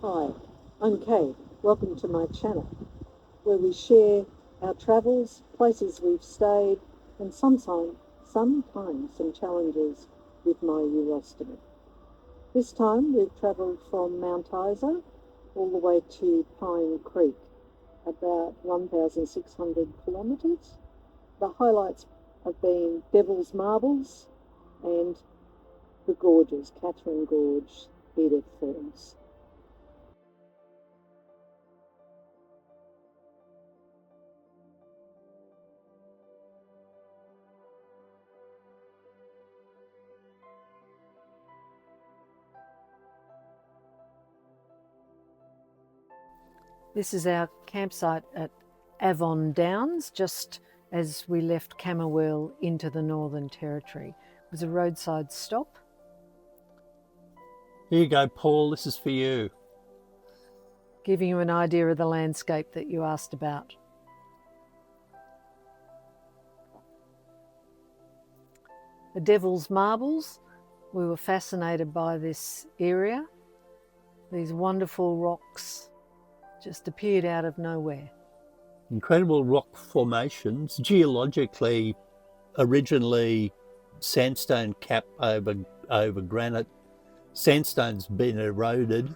Hi, I'm Kay. Welcome to my channel, where we share our travels, places we've stayed, and sometimes some challenges with my urostomy. This time we've travelled from Mount Isa all the way to Pine Creek, about 1,600 kilometres. The highlights have been Devil's Marbles and the gorges, Katherine Gorge, Edith Falls. This is our campsite at Avon Downs, just as we left Camberwell into the Northern Territory. It was a roadside stop. Here you go, Paul, this is for you. Giving you an idea of the landscape that you asked about. The Devil's Marbles, we were fascinated by this area. These wonderful rocks just appeared out of nowhere. Incredible rock formations, geologically, originally sandstone cap over granite. Sandstone's been eroded.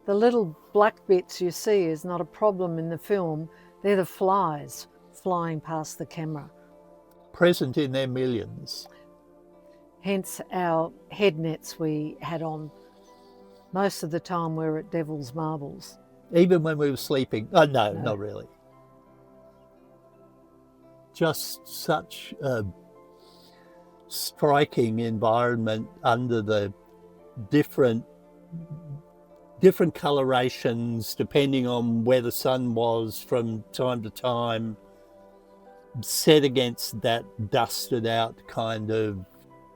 The little black bits you see is not a problem in the film. They're the flies flying past the camera. Present in their millions. Hence our head nets we had on. Most of the time we're at Devil's Marbles. Even when we were sleeping. Oh, no, not really. Just such a striking environment under the different colorations depending on where the sun was from time to time, set against that dusted out kind of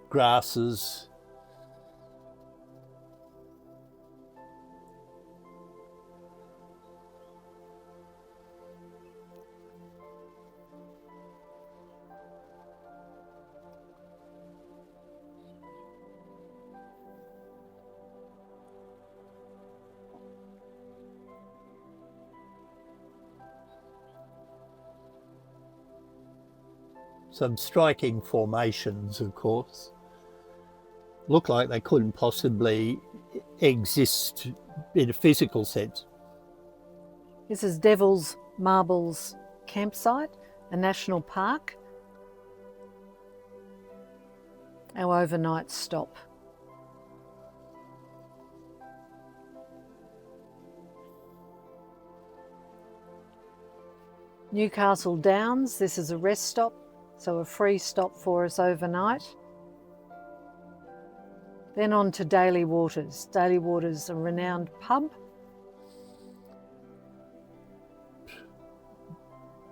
grasses. Some striking formations, of course. Look like they couldn't possibly exist in a physical sense. This is Devil's Marbles campsite, a national park. Our overnight stop. Newcastle Downs, this is a rest stop, so a free stop for us overnight. Then on to Daily Waters. Daily Waters, a renowned pub.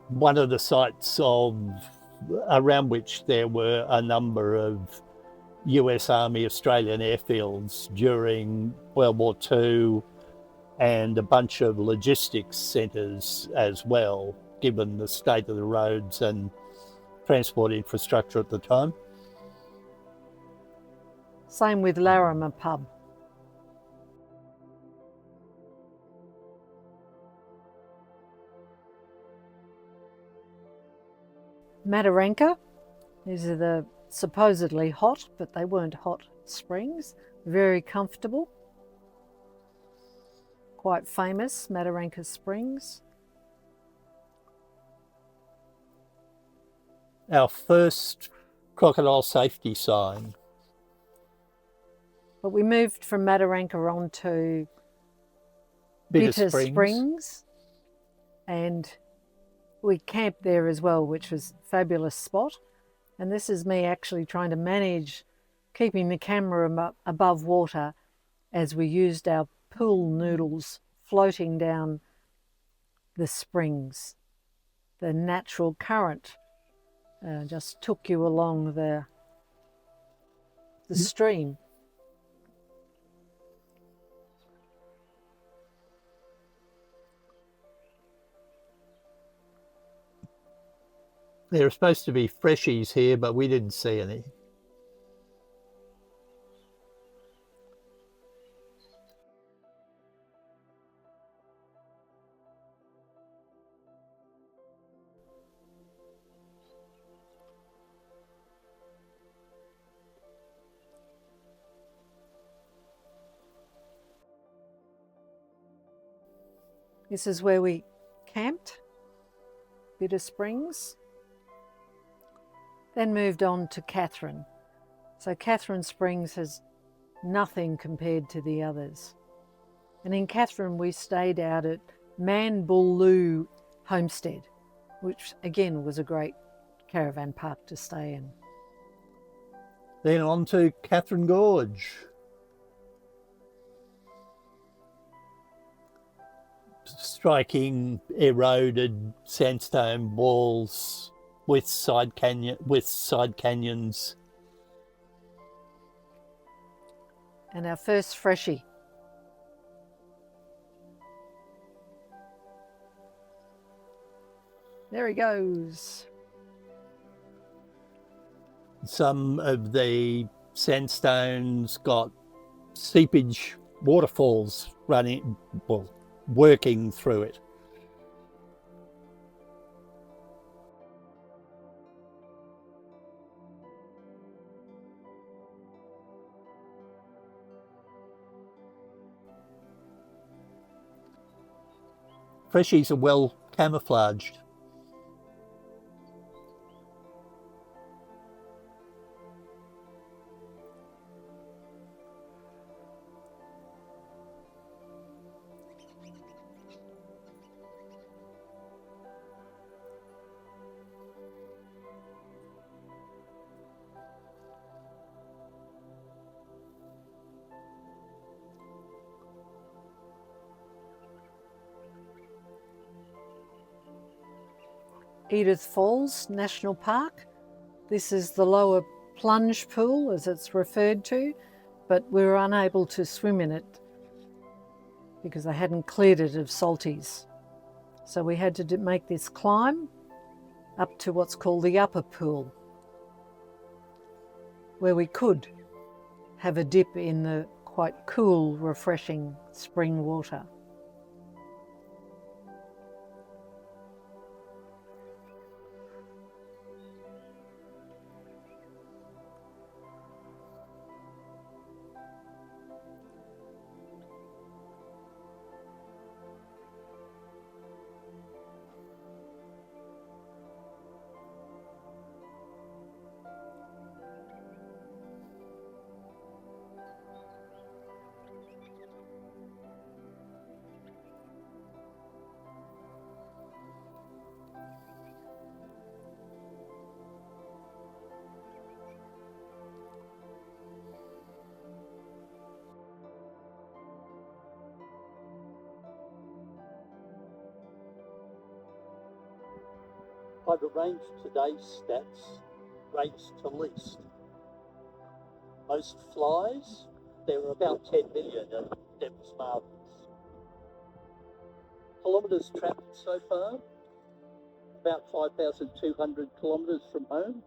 One of the sites around which there were a number of US Army Australian airfields during World War II, and a bunch of logistics centres as well, given the state of the roads and transport infrastructure at the time. Same with Larimer pub. Mataranka, these are the supposedly hot, but they weren't hot springs. Very comfortable. Quite famous, Mataranka Springs. Our first crocodile safety sign. But we moved from Mataranka on to Bitter Springs, and we camped there as well, which was a fabulous spot. And this is me actually trying to manage keeping the camera above water as we used our pool noodles floating down the springs. The natural current just took you along the stream. There are supposed to be freshies here, but we didn't see any. This is where we camped, Bitter Springs. Then moved on to Katherine. So Katherine Springs has nothing compared to the others. And in Katherine we stayed out at Manbullu Homestead, which again was a great caravan park to stay in. Then on to Katherine Gorge. Striking eroded sandstone walls with side canyons. And our first freshie. There he goes. Some of the sandstones got seepage waterfalls working through it. Freshies are well camouflaged. Edith Falls National Park. This is the lower plunge pool, as it's referred to, but we were unable to swim in it because they hadn't cleared it of salties. So we had to make this climb up to what's called the upper pool, where we could have a dip in the quite cool, refreshing spring water. I've arranged today's stats rates to least. Most flies, there were about 10 million, and that was marvellous. Kilometres travelled so far, about 5,200 kilometres from home.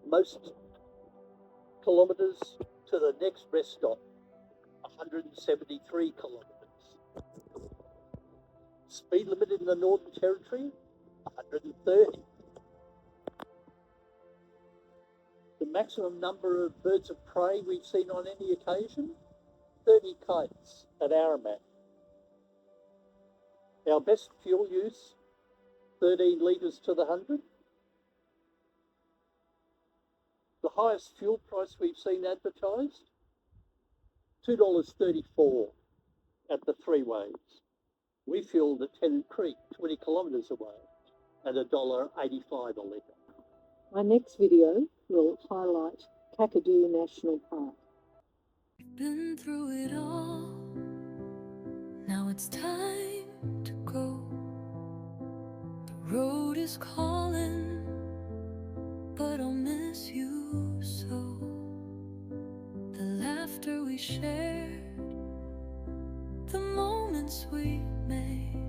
Most kilometres to the next rest stop, 173 kilometres. Speed limit in the Northern Territory, 130. The maximum number of birds of prey we've seen on any occasion, 30 kites at Aramat. Our best fuel use, 13 litres to the 100. The highest fuel price we've seen advertised, $2.34 at the three ways. We fueled at Tennant Creek, 20 kilometres away, at $1.85 a litre. My next video will highlight Kakadu National Park. Been through it all, now it's time to go. The road is calling, but I'll miss you so. The laughter we shared, the moments we made,